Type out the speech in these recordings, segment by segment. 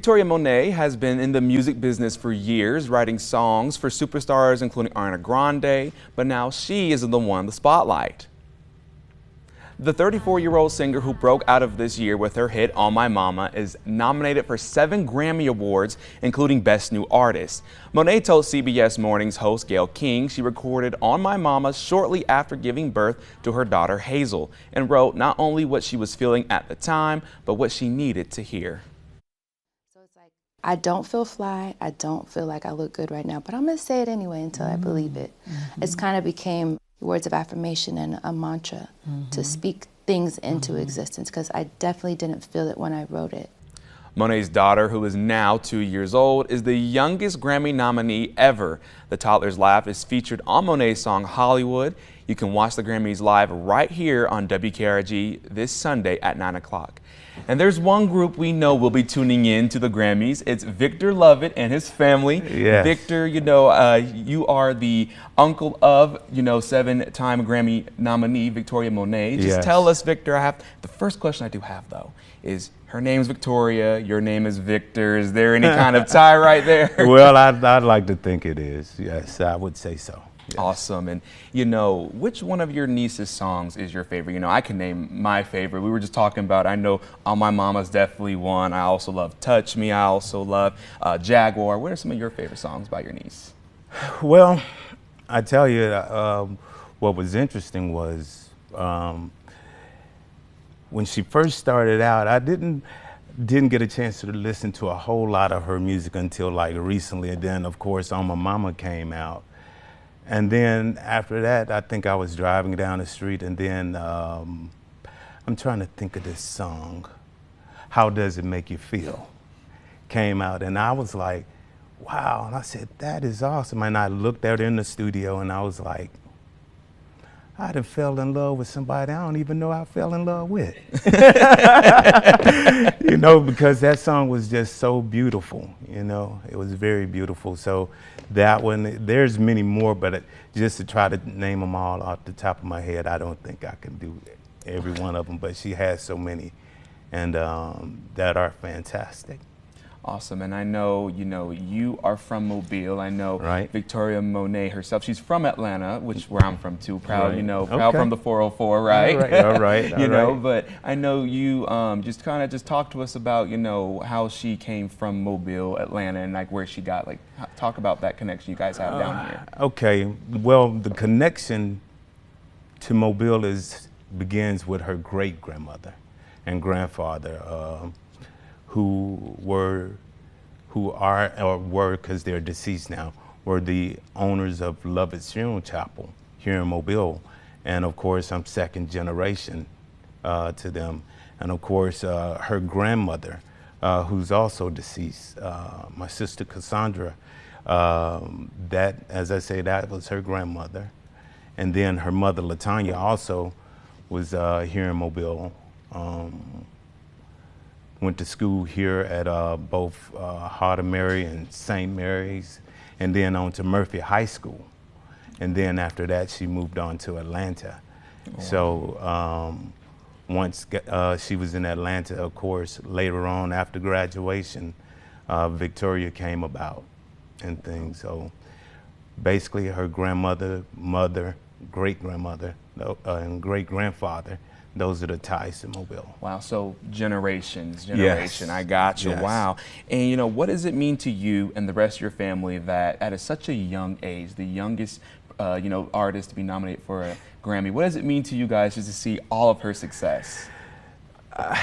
Victoria Monét has been in the music business for years, writing songs for superstars including Ariana Grande, but now she is the one in the spotlight. The 34-year-old singer who broke out of this year with her hit On My Mama is nominated for 7 Grammy Awards, including Best New Artist. Monét told CBS Mornings host Gayle King she recorded On My Mama shortly after giving birth to her daughter Hazel, and wrote not only what she was feeling at the time, but what she needed to hear. So it's like, I don't feel fly, I don't feel like I look good right now, but I'm gonna say it anyway until I believe it. It's kind of became words of affirmation and a mantra to speak things into existence, because I definitely didn't feel it when I wrote it. Monét's daughter, who is now 2 years old, is the youngest Grammy nominee ever. The toddler's laugh is featured on Monét's song Hollywood. You can watch the Grammys live right here on WKRG this Sunday at 9 o'clock. And there's one group we know will be tuning in to the Grammys. It's Victor Lovett and his family. Yes. Victor, you are the uncle of, 7-time Grammy nominee Victoria Monét. Just Yes. tell us, Victor, the first question I do have, though, is her name's Victoria, your name is Victor. Is there any kind of tie right there? Well, I'd like to think it is. Yes, I would say so. Yes. Awesome. And, which one of your niece's songs is your favorite? I can name my favorite. We were just talking about, I know On My Mama's definitely one. I also love Touch Me. I also love Jaguar. What are some of your favorite songs by your niece? Well, I tell you, what was interesting was when she first started out, I didn't get a chance to listen to a whole lot of her music until like recently. And then, of course, On My Mama came out. And then after that, I think I was driving down the street, and then I'm trying to think of this song, How Does It Make You Feel, came out. And I was like, wow. And I said, that is awesome. And I looked at her in the studio, and I was like, I done fell in love with somebody I don't even know I fell in love with. Because that song was just so beautiful, it was very beautiful. So that one, there's many more, but just to try to name them all off the top of my head, I don't think I can do every one of them, but she has so many, and that are fantastic. Awesome. And I know, you are from Mobile. I know Right. Victoria Monét herself. She's from Atlanta, where I'm from too. Proud, Right. proud from the 404, right? All right. But I know you just talk to us about, how she came from Mobile, Atlanta, and like where she got, talk about that connection you guys have down here. Okay. Well, the connection to Mobile begins with her great-grandmother and grandfather, who were, because they're deceased now, were the owners of Lovett's Funeral Chapel here in Mobile. And of course, I'm second generation to them. And of course, her grandmother, who's also deceased, my sister Cassandra, that, as I say, that was her grandmother. And then her mother, Latanya, also was here in Mobile. Went to school here at both Heart of Mary and St. Mary's, and then on to Murphy High School. And then after that, she moved on to Atlanta. Wow. So once she was in Atlanta, of course, later on after graduation, Victoria came about and things. So basically her grandmother, mother, great-grandmother, and great-grandfather, those are the ties to Mobile. Wow, so generation. Yes. I got you. Yes. Wow. And what does it mean to you and the rest of your family that at such a young age, the youngest artist to be nominated for a Grammy, what does it mean to you guys just to see all of her success? I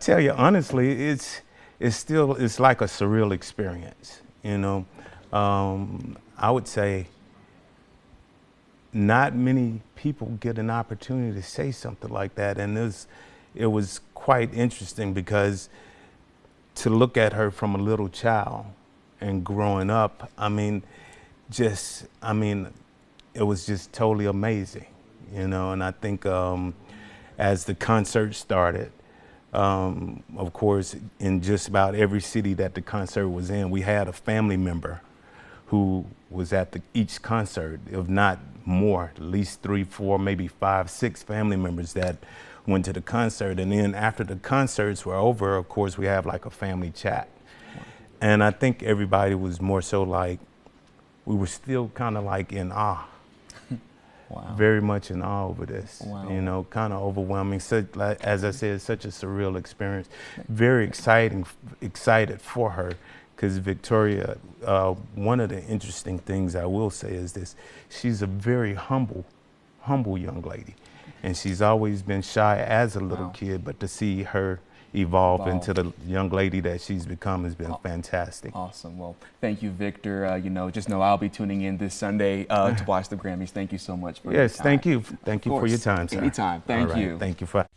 tell you honestly, it's like a surreal experience. I would say not many people get an opportunity to say something like that, and it was quite interesting, because to look at her from a little child and growing up, it was just totally amazing, and I think as the concert started, of course, in just about every city that the concert was in, we had a family member who was at each concert, if not more, at least 3, 4, maybe 5, 6 family members that went to the concert, and then after the concerts were over, of course, we have like a family chat. And I think everybody was more so like, we were still kind of like in awe. Wow. Very much in awe over this. Wow. You know, kind of overwhelming. So, like, as I said, such a surreal experience. Very excited for her, because Victoria, one of the interesting things I will say is this: she's a very humble young lady, and she's always been shy as a little kid. But to see her evolve into the young lady that she's become has been fantastic. Awesome. Well, thank you, Victor. You know, just know I'll be tuning in this Sunday to watch the Grammys. Thank you so much for your time. Yes, thank you. Thank you for your time, sir. Anytime. Thank you. Thank you for